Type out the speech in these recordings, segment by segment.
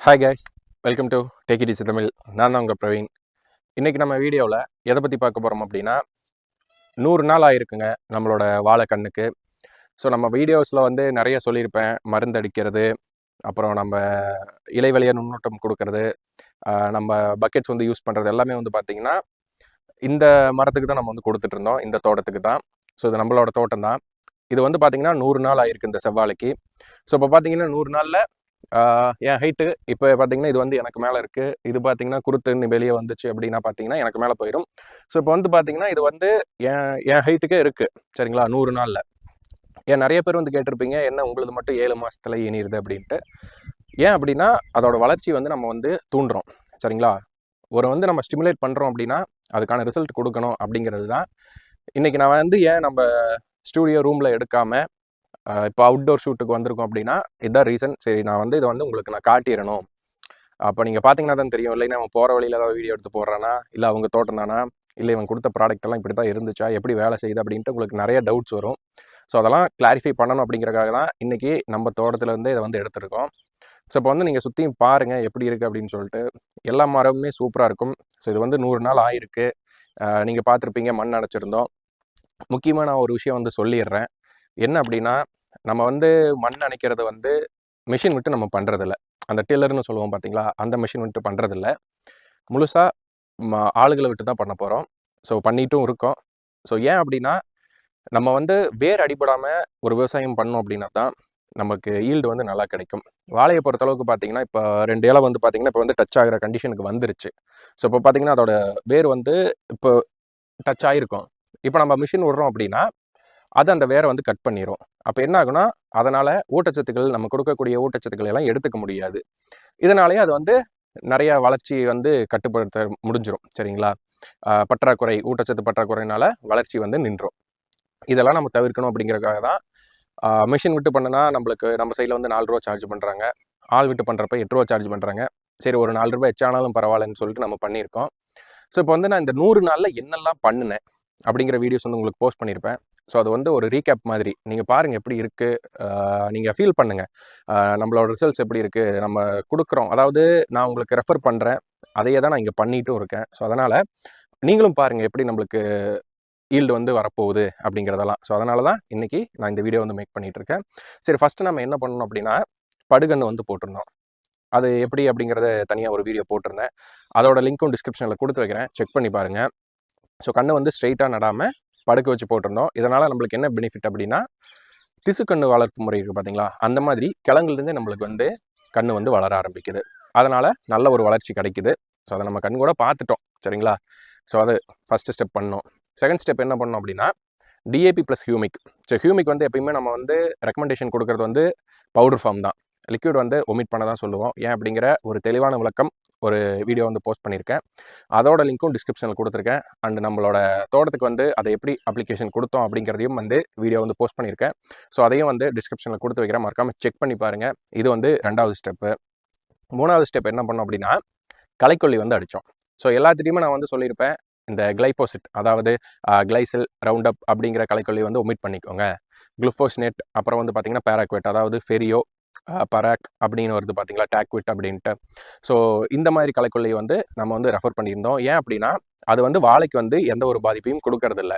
Hi guys, welcome to take it easy Tamil. நான் தான் உங்கள் பிரவீன். இன்றைக்கி நம்ம வீடியோவில் எதை பற்றி பார்க்க போகிறோம் அப்படின்னா 100 நாள் ஆகிருக்குங்க நம்மளோட வாழை கண்ணுக்கு. ஸோ நம்ம வீடியோஸில் வந்து நிறைய சொல்லியிருப்பேன், மருந்து அடிக்கிறது, அப்புறம் நம்ம இலைவழியாக நுண்ணூட்டம் கொடுக்கறது, நம்ம பக்கெட்ஸ் வந்து யூஸ் பண்ணுறது எல்லாமே வந்து பார்த்திங்கன்னா இந்த மரத்துக்கு தான் நம்ம வந்து கொடுத்துட்ருந்தோம், இந்த தோட்டத்துக்கு தான். ஸோ இது நம்மளோட தோட்டம் தான். இது வந்து பார்த்திங்கன்னா 100 நாள் ஆகிருக்கு இந்த செவ்வாழைக்கு. ஸோ இப்போ பார்த்திங்கன்னா 100 நாளில் என் ஹைட்டு இப்போ பார்த்தீங்கன்னா இது வந்து எனக்கு மேலே இருக்குது. இது பார்த்தீங்கன்னா குருத்துன்னு வெளியே வந்துச்சு அப்படின்னா பார்த்தீங்கன்னா எனக்கு மேலே போயிடும். ஸோ இப்போ வந்து பார்த்தீங்கன்னா இது வந்து என் ஹைட்டுக்கே இருக்குது, சரிங்களா? 100 நாளில். ஏன் நிறைய பேர் வந்து கேட்டிருப்பீங்க, என்ன உங்களுது மட்டும் 7 மாதத்துல இனிருது அப்படின்ட்டு. ஏன் அப்படின்னா அதோட வளர்ச்சி வந்து நம்ம வந்து தூண்டுறோம், சரிங்களா? ஒரு வந்து நம்ம ஸ்டிமுலேட் பண்ணுறோம் அப்படின்னா அதுக்கான ரிசல்ட் கொடுக்கணும் அப்படிங்கிறது தான். இன்றைக்கி நான் வந்து ஏன் நம்ம ஸ்டூடியோ ரூமில் எடுக்காமல் இப்போ அவுட்டோர் ஷூட்டுக்கு வந்திருக்கோம் அப்படின்னா இதுதான் ரீசன். சரி, நான் வந்து இதை வந்து உங்களுக்கு நான் காட்டிடணும். அப்போ நீங்கள் பார்த்தீங்கன்னா தான் தெரியும், இல்லைன்னா அவன் போகிற வழியில் ஏதாவது வீடியோ எடுத்து போடுறானா, இல்லை அவங்க தோட்டம் தானா, இல்லை இவன் கொடுத்த ப்ராடக்ட் எல்லாம் இப்படி தான் இருந்துச்சா, எப்படி வேலை செய்யுது அப்படின்ட்டு உங்களுக்கு நிறைய டவுட்ஸ் வரும். ஸோ அதெல்லாம் கிளாரிஃபை பண்ணணும் அப்படிங்கிறக்காக தான் இன்றைக்கி நம்ம தோட்டத்துலேருந்து இதை வந்து எடுத்துருக்கோம். ஸோ இப்போ வந்து நீங்கள் சுற்றியும் பாருங்கள் எப்படி இருக்குது அப்படின்னு சொல்லிட்டு. எல்லா மரமுமே சூப்பராக இருக்கும். ஸோ இது வந்து 100 நாள் ஆயிருக்கு. நீங்கள் பார்த்துருப்பீங்க, மண் அணைச்சிருந்தோம். முக்கியமாக நான் ஒரு விஷயம் வந்து சொல்லிடுறேன். என்ன அப்படின்னா, நம்ம வந்து மண் அணைக்கிறது வந்து மிஷின் விட்டு நம்ம பண்ணுறதில்ல. அந்த டில்லர்னு சொல்லுவோம் பார்த்தீங்களா, அந்த மிஷின் விட்டு பண்ணுறதில்ல. முழுசாக ஆளுகளை விட்டு தான் பண்ண போகிறோம். ஸோ பண்ணிட்டும் இருக்கோம். ஸோ ஏன் அப்படின்னா, நம்ம வந்து வேர் அடிபடாமல் ஒரு விவசாயம் பண்ணோம் அப்படின்னா தான் நமக்கு ஈல்டு வந்து நல்லா கிடைக்கும். வாழையை பொறுத்தளவுக்கு பார்த்தீங்கன்னா, இப்போ 2 இலை வந்து பார்த்தீங்கன்னா இப்போ வந்து டச் ஆகிற கண்டிஷனுக்கு வந்துருச்சு. ஸோ இப்போ பார்த்தீங்கன்னா அதோட வேர் வந்து இப்போ டச் ஆகிருக்கும். இப்போ நம்ம மிஷின் விடுறோம் அப்படின்னா அது அந்த வேரை வந்து கட் பண்ணிடும். அப்போ என்ன ஆகுனா, அதனால் ஊட்டச்சத்துக்கள், நம்ம கொடுக்கக்கூடிய ஊட்டச்சத்துக்கள் எல்லாம் எடுத்துக்க முடியாது. இதனாலேயே அது வந்து நிறைய வளர்ச்சி வந்து கட்டுப்படுத்த முடிஞ்சிடும், சரிங்களா? பற்றாக்குறை, ஊட்டச்சத்து பற்றாக்குறையினால வளர்ச்சி வந்து நின்றும். இதெல்லாம் நம்ம தவிர்க்கணும் அப்படிங்கிறதுக்காக தான் மிஷின் விட்டு பண்ணுனா நம்மளுக்கு நம்ம சைடில் வந்து ரூ. 4 சார்ஜ் பண்ணுறாங்க. ஆள் விட்டு பண்ணுறப்ப ரூ. 8 சார்ஜ் பண்ணுறாங்க. சரி, ஒரு ரூ. 4 எச்சானாலும் பரவாயில்லன்னு சொல்லிட்டு நம்ம பண்ணியிருக்கோம். ஸோ இப்போ வந்து நான் இந்த 100 நாளில் என்னெல்லாம் பண்ணினேன் அப்படிங்கிற வீடியோஸ் வந்து உங்களுக்கு போஸ்ட் பண்ணியிருப்பேன். ஸோ அது வந்து ஒரு ரீகேப் மாதிரி நீங்கள் பாருங்கள் எப்படி இருக்குது, நீங்கள் ஃபீல் பண்ணுங்கள். நம்மளோட ரிசல்ட்ஸ் எப்படி இருக்குது, நம்ம கொடுக்குறோம். அதாவது நான் உங்களுக்கு ரெஃபர் பண்ணுறேன், அதையே தான் நான் இங்கே பண்ணிட்டும் இருக்கேன். ஸோ அதனால் நீங்களும் பாருங்கள் எப்படி நம்மளுக்கு ஈல்டு வந்து வரப்போகுது அப்படிங்கிறதெல்லாம். ஸோ அதனால தான் இன்றைக்கி நான் இந்த வீடியோ வந்து மேக் பண்ணிகிட்ருக்கேன். சரி, ஃபஸ்ட்டு நம்ம என்ன பண்ணணும் அப்படின்னா, படுகன்று வந்து போட்டிருந்தோம். அது எப்படி அப்படிங்கிறத தனியாக ஒரு வீடியோ போட்டிருந்தேன். அதோட லிங்க்கும் டிஸ்கிரிப்ஷனில் கொடுத்து வைக்கிறேன், செக் பண்ணி பாருங்கள். ஸோ கண்ணை வந்து ஸ்ட்ரெயிட்டாக நடாமல் படுக்க வச்சு போட்டிருந்தோம். இதனால் நம்மளுக்கு என்ன பெனிஃபிட் அப்படின்னா, திசுக்கண்ணு வளர்ப்பு முறை இருக்குது பார்த்தீங்களா, அந்த மாதிரி கிழங்குலேருந்தே நம்மளுக்கு வந்து கண்ணு வந்து வளர ஆரம்பிக்குது. அதனால் நல்ல ஒரு வளர்ச்சி கிடைக்குது. ஸோ அதை நம்ம கண் கூட பார்த்துட்டோம், சரிங்களா? ஸோ அது ஃபஸ்ட்டு ஸ்டெப் பண்ணோம். செகண்ட் ஸ்டெப் என்ன பண்ணோம் அப்படின்னா, DAP plus humic. So humic வந்து எப்பயுமே நம்ம வந்து ரெக்கமெண்டேஷன் கொடுக்குறது வந்து பவுடர் ஃபார்ம் தான். லிக்விட் வந்து ஒமிட் பண்ண தான் சொல்லுவோம். ஏன் அப்படிங்கிற ஒரு தெளிவான விளக்கம் ஒரு வீடியோ வந்து போஸ்ட் பண்ணியிருக்கேன். அதோட லிங்க்கும் டிஸ்கிரிப்ஷனில் கொடுத்துருக்கேன். அண்ட் நம்மளோட தோட்டத்துக்கு வந்து அதை எப்படி அப்ளிகேஷன் கொடுத்தோம் அப்படிங்கிறதையும் வந்து வீடியோ வந்து போஸ்ட் பண்ணியிருக்கேன். ஸோ அதையும் வந்து டிஸ்கிரிப்ஷனில் கொடுத்து வைக்கிறேன், மறக்காமல் செக் பண்ணி பாருங்கள். இது வந்து 2வது ஸ்டெப்பு. 3வது ஸ்டெப் என்ன பண்ணோம் அப்படின்னா, களைக்கொல்லி வந்து அடித்தோம். ஸோ எல்லாத்துலேயுமே நான் வந்து சொல்லியிருப்பேன், இந்த கிளைபோசிட், அதாவது கிளைசில், ரவுண்டப் அப்படிங்கிற களைக்கொல்லி வந்து ஒமிட் பண்ணிக்கோங்க. குளுஃபோஸ்னேட், அப்புறம் வந்து பார்த்திங்கன்னா பேராக்வேட், அதாவது ஃபெரியோ, பராக் அப்படின்னு வருது பார்த்தீங்களா, டாக்விட் அப்படின்ட்டு. ஸோ இந்த மாதிரி களைக்கொல்லியை வந்து நம்ம வந்து ரெஃபர் பண்ணியிருந்தோம். ஏன் அப்படின்னா, அது வந்து வாழைக்கு வந்து எந்த ஒரு பாதிப்பையும் கொடுக்கறதில்ல.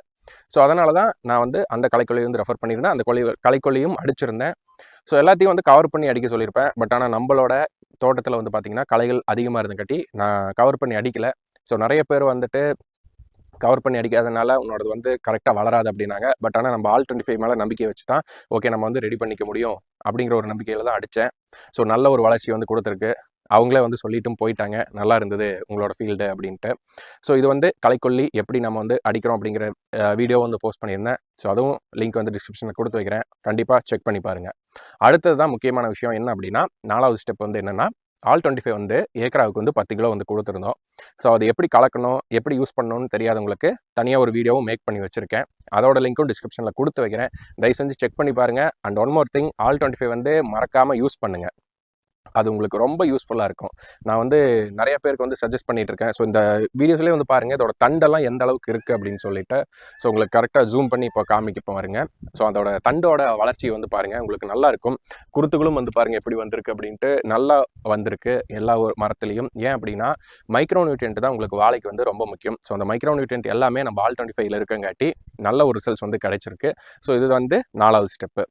ஸோ அதனால தான் நான் வந்து அந்த களைக்கொல்லியை வந்து ரெஃபர் பண்ணியிருந்தேன். அந்த களைக்கொல்லியும் அடிச்சிருந்தேன். ஸோ எல்லாத்தையும் வந்து கவர் பண்ணி அடிக்க சொல்லியிருப்பேன். பட் ஆனால் நம்மளோட தோட்டத்தில் வந்து பார்த்திங்கன்னா களைகள் அதிகமாக இருந்தங்காட்டி நான் கவர் பண்ணி அடிக்கலை. ஸோ நிறைய பேர் வந்துட்டு கவர் பண்ணி அடிக்காதனால உன்னோடது வந்து கரெக்டாக வளராது அப்படின்னாங்க. பட் ஆனால் நம்ம ஆல்-25 மேலே நம்பிக்கை வச்சு தான் ஓகே நம்ம வந்து ரெடி பண்ணிக்க முடியும் அப்படிங்கிற ஒரு நம்பிக்கையில் தான் அடித்தேன். ஸோ நல்ல ஒரு வளர்ச்சி வந்து கொடுத்துருக்கு. அவங்களே வந்து சொல்லிட்டும் போயிட்டாங்க, நல்லா இருந்தது உங்களோட ஃபீல்டு அப்படின்ட்டு. ஸோ இது வந்து களைக்கொல்லி எப்படி நம்ம வந்து அடிக்கிறோம் அப்படிங்கிற வீடியோ வந்து போஸ்ட் பண்ணியிருந்தேன். ஸோ அதுவும் லிங்க் வந்து டிஸ்கிரிப்ஷனில் கொடுத்து வைக்கிறேன், கண்டிப்பாக செக் பண்ணி பாருங்கள். அடுத்தது தான் முக்கியமான விஷயம் என்ன அப்படின்னா, 4வது ஸ்டெப் வந்து என்னென்னா, ஆல்-25 வந்து ஏக்கராவுக்கு வந்து 10 கிலோ வந்து கொடுத்துருந்தோம். ஸோ அது எப்படி கலக்கணும், எப்படி யூஸ் பண்ணணும்னு தெரியாதவங்களுக்கு தனியாக ஒரு வீடியோவும் மேக் பண்ணி வச்சுருக்கேன். அதோட லிங்க்கும் டிஸ்கிரிப்ஷனில் கொடுத்து வைக்கிறேன், தயவு செஞ்சு செக் பண்ணி பாருங்கள். அண்ட் ஒன் மோர் திங், ஆல்-25 வந்து மறக்காமல் யூஸ் பண்ணுங்கள். அது உங்களுக்கு ரொம்ப யூஸ்ஃபுல்லாக இருக்கும். நான் வந்து நிறைய பேருக்கு வந்து சஜஸ்ட் பண்ணிட்டு இருக்கேன். ஸோ இந்த வீடியோஸ்லேயே வந்து பாருங்கள் இதோட தண்டெல்லாம் எந்த அளவுக்கு இருக்குது அப்படின்னு சொல்லிட்டு. ஸோ உங்களுக்கு கரெக்டாக ஜூம் பண்ணி இப்போ காமிக்க பாருங்க. ஸோ அதோட தண்டோட வளர்ச்சி வந்து பாருங்கள் உங்களுக்கு நல்லா இருக்கும். குருத்துகளும் வந்து பாருங்கள் எப்படி வந்திருக்கு அப்படின்ட்டு நல்லா வந்திருக்கு எல்லா ஒரு மரத்துலையும். ஏன் அப்படின்னா மைக்ரோ நியூட்ரியன்ட் தான் உங்களுக்கு வாழைக்கு வந்து ரொம்ப முக்கியம். ஸோ அந்த மைக்ரோ நியூட்ரியன்ட் எல்லாமே நம்ம ஆல்-25ல இருக்கங்காட்டி நல்ல ஒரு ரிசல்ட்ஸ் வந்து கிடைச்சிருக்கு. ஸோ இது வந்து 4வது ஸ்டெப்பு.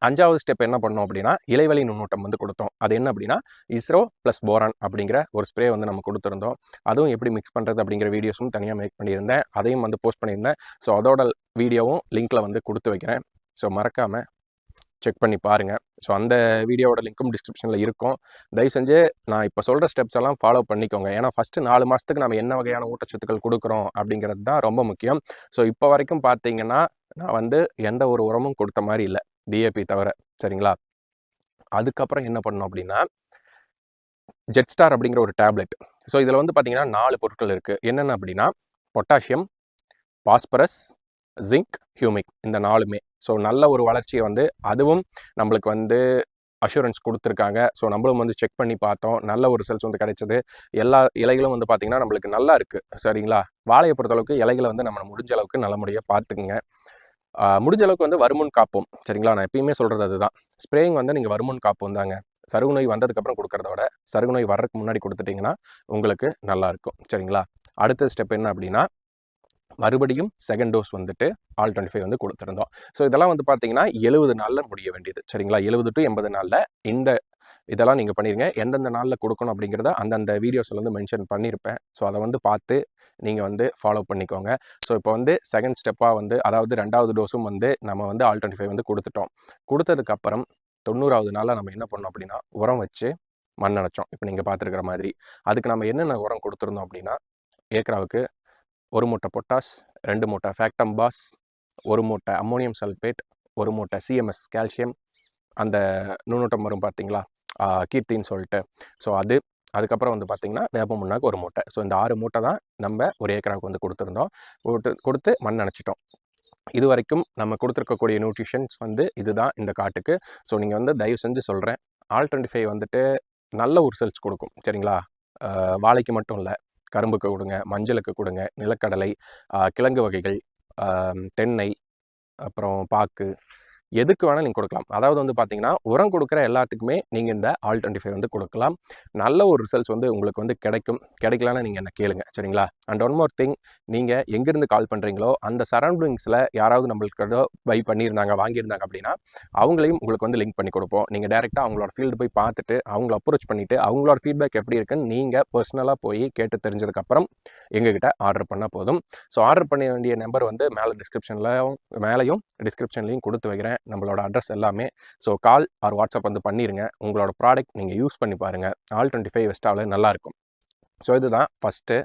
5வது ஸ்டெப் என்ன பண்ணோம் அப்படின்னா இலைவெளி நுண்ணூட்டம் வந்து கொடுத்தோம். அது என்ன அப்படின்னா இஸ்ரோ ப்ளஸ் போரான் அப்படிங்கிற ஒரு ஸ்ப்ரே வந்து நம்ம கொடுத்துருந்தோம். அதுவும் எப்படி மிக்ஸ் பண்ணுறது அப்படிங்கிற வீடியோஸும் தனியாக மேக் பண்ணியிருந்தேன். அதையும் வந்து போஸ்ட் பண்ணியிருந்தேன். ஸோ அதோட வீடியோவும் லிங்க்கில் வந்து கொடுத்து வைக்கிறேன். ஸோ மறக்காமல் செக் பண்ணி பாருங்கள். ஸோ அந்த வீடியோவோட லிங்க்கும் டிஸ்கிரிப்ஷனில் இருக்கும். தயவு செஞ்சு நான் இப்போ சொல்கிற ஸ்டெப்ஸ் எல்லாம் ஃபாலோ பண்ணிக்கோங்க. ஏன்னா ஃபஸ்ட்டு 4 மாதத்துக்கு நம்ம என்ன வகையான ஊட்டச்சத்துக்கள் கொடுக்குறோம் அப்படிங்கிறது தான் ரொம்ப முக்கியம். ஸோ இப்போ வரைக்கும் பார்த்தீங்கன்னா நான் வந்து எந்த ஒரு உரமும் கொடுத்த மாதிரி இல்லை, டிஏபி தவிர. சரிங்களா? அதுக்கப்புறம் என்ன பண்ணோம் அப்படின்னா ஜெட் ஸ்டார் அப்படிங்கிற ஒரு டேப்லெட். ஸோ இதில் வந்து பார்த்தீங்கன்னா 4 பொருட்கள் இருக்குது. என்னென்ன அப்படின்னா பொட்டாசியம், பாஸ்பரஸ், ஜிங்க், ஹியூமிக், இந்த 4மே. ஸோ நல்ல ஒரு வளர்ச்சியை வந்து அதுவும் நம்மளுக்கு வந்து அஷூரன்ஸ் கொடுத்துருக்காங்க. ஸோ நம்மளும் வந்து செக் பண்ணி பார்த்தோம். நல்ல ஒரு ரிசல்ட்ஸ் வந்து கிடைச்சது. எல்லா இலைகளும் வந்து பார்த்திங்கன்னா நம்மளுக்கு நல்லா இருக்குது. சரிங்களா? வாழையை பொறுத்தளவுக்கு இலைகளை வந்து நம்ம முடிஞ்ச அளவுக்கு நல்ல முறையாக பார்த்துக்குங்க. முடிஞ்ச அளவுக்கு வந்து வருமுன் காப்போம். சரிங்களா? நான் எப்பயுமே சொல்கிறது அதுதான். ஸ்ப்ரேயிங் வந்து நீங்கள் வருமுன் காப்போம் தாங்க. சருகு நோய் வந்ததுக்கப்புறம் கொடுக்குறத விட சருகு நோய் வர்றதுக்கு முன்னாடி கொடுத்துட்டிங்கன்னா உங்களுக்கு நல்லாயிருக்கும். சரிங்களா? அடுத்த ஸ்டெப் என்ன அப்படின்னா மறுபடியும் செகண்ட் டோஸ் வந்துட்டு ஆல்-25 வந்து கொடுத்துருந்தோம். ஸோ இதெல்லாம் வந்து பார்த்தீங்கன்னா 70 நாளில் முடிய வேண்டியது. சரிங்களா? 70 to 80 நாளில் இதெல்லாம் நீங்கள் பண்ணிடுங்க. எந்தெந்த நாளில் கொடுக்கணும் அப்படிங்கிறத அந்தந்த வீடியோஸில் வந்து மென்ஷன் பண்ணியிருப்பேன். ஸோ அதை வந்து பார்த்து நீங்கள் வந்து ஃபாலோ பண்ணிக்கோங்க. ஸோ இப்போ வந்து செகண்ட் ஸ்டெப்பாக வந்து அதாவது 2வது டோஸும் வந்து நம்ம வந்து ஆல்-25 வந்து கொடுத்துட்டோம். கொடுத்ததுக்கப்புறம் 90வது நாளில் நம்ம என்ன பண்ணோம் அப்படின்னா உரம் வச்சு மண் அணைச்சோம். இப்போ நீங்கள் பார்த்துருக்கிற மாதிரி. அதுக்கு நம்ம என்னென்ன உரம் கொடுத்துருந்தோம் அப்படின்னா ஏக்கராவுக்கு 1 மூட்டை பொட்டாஸ், 2 மூட்டை ஃபேக்டம்பாஸ், 1 மூட்டை அம்மோனியம் சல்பேட், 1 மூட்டை சிஎம்எஸ் கால்சியம், அந்த நுண்ணூட்டம் வரும் பார்த்தீங்களா கீர்த்தின்னு சொல்லிட்டு. ஸோ அதுக்கப்புறம் வந்து பார்த்திங்கன்னா வேப்ப முன்னாக்கு 1 மூட்டை. ஸோ இந்த 6 மூட்டை தான் நம்ம ஒரு ஏக்கராவுக்கு வந்து கொடுத்துருந்தோம். கொடுத்து மண் அணைச்சிட்டோம். இது வரைக்கும் நம்ம கொடுத்துருக்கக்கூடிய நியூட்ரிஷன்ஸ் வந்து இதுதான் இந்த காட்டுக்கு. ஸோ நீங்கள் வந்து தயவு செஞ்சு சொல்கிறேன், ஆல்-25 வந்துட்டு நல்ல ஒரு ரிசல்ட்ஸ் கொடுக்கும். சரிங்களா? வாழைக்கு மட்டும் இல்லை, கரும்புக்கு கொடுங்க, மஞ்சளுக்கு கொடுங்க, நிலக்கடலை, கிழங்கு வகைகள், தென்னை, அப்புறம் பாக்கு, எதுக்கு வேணால் நீங்கள் கொடுக்கலாம். அதாவது வந்து பார்த்தீங்கன்னா உரம் கொடுக்குற எல்லாத்துக்குமே நீங்கள் இந்த ஆல்-25 வந்து கொடுக்கலாம். நல்ல ஒரு ரிசல்ட்ஸ் வந்து உங்களுக்கு வந்து கிடைக்கும். கிடைக்கலன்னா நீங்கள் என்ன கேளுங்க. சரிங்களா? அண்ட் ஒன் மோர் திங், நீங்கள் எங்கேருந்து கால் பண்ணுறீங்களோ அந்த சரௌண்டிங்ஸில் யாராவது நம்மளுக்கு பை பண்ணியிருந்தாங்க, வாங்கியிருந்தாங்க அப்படின்னா அவங்களையும் உங்களுக்கு வந்து லிங்க் பண்ணி கொடுப்போம். நீங்கள் டேரெக்டாக அவங்களோட ஃபீல்டு போய் பார்த்துட்டு அவங்கள அப்ரோச் பண்ணிவிட்டு அவங்களோட ஃபீட்பேக் எப்படி இருக்குன்னு நீங்கள் பர்சனலாக போய் கேட்டு தெரிஞ்சதுக்கப்புறம் எங்ககிட்ட ஆர்டர் பண்ணால் போதும். ஸோ ஆர்டர் பண்ண வேண்டிய நம்பர் வந்து மேலேயும் டிஸ்கிரிப்ஷன்லையும் கொடுத்து வைக்கிறேன், நம்மளோட அட்ரஸ் எல்லாமே. ஸோ கால் ஆர் வாட்ஸ்அப் வந்து பண்ணிடுங்க. உங்களோட ப்ராடக்ட் நீங்கள் யூஸ் பண்ணி பாருங்கள். ஆல்-25 வெஸ்டாவில் நல்லாயிருக்கும். ஸோ இதுதான் ஃபஸ்ட்டு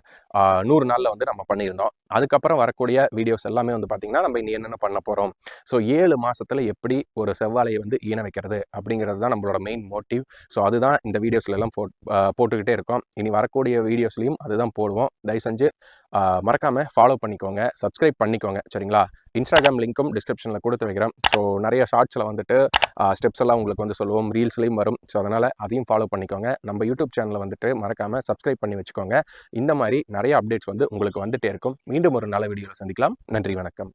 100 நாளில் வந்து நம்ம பண்ணியிருந்தோம். அதுக்கப்புறம் வரக்கூடிய வீடியோஸ் எல்லாமே வந்து பார்த்திங்கன்னா நம்ம இனி என்னென்ன பண்ண போகிறோம், ஸோ 7 மாதத்தில் எப்படி ஒரு செவ்வாழையை வந்து ஈன வைக்கிறது அப்படிங்கிறது தான் நம்மளோட மெயின் மோட்டிவ். ஸோ அதுதான் இந்த வீடியோஸ்லாம் போட்டுக்கிட்டே இருக்கோம். இனி வரக்கூடிய வீடியோஸ்லையும் அதுதான் போடுவோம். தயவு செஞ்சு மறக்காமல் ஃபாலோ பண்ணிக்கோங்க, சப்ஸ்கிரைப் பண்ணிக்கோங்க. சரிங்களா? இன்ஸ்டாகிராம் லிங்க்கும் டிஸ்கிரிப்ஷனில் கொடுத்து வைக்கிறேன். ஸோ நிறைய ஷார்ட்ஸில் வந்துட்டு ஸ்டெப்ஸ் எல்லாம் உங்களுக்கு வந்து சொல்லுவோம், ரீல்ஸ்லேயும் வரும். ஸோ அதனால் அதையும் ஃபாலோ பண்ணிக்கோங்க. நம்ம யூடியூப் சேனலை வந்துட்டு மறக்காமல் சப்ஸ்கிரைப் பண்ணி வச்சுக்கோங்க. இந்த மாதிரி நிறைய அப்டேட்ஸ் வந்து உங்களுக்கு வந்துகிட்டே இருக்கும். மீண்டும் ஒரு நல்ல வீடியோவில் சந்திக்கலாம். நன்றி, வணக்கம்.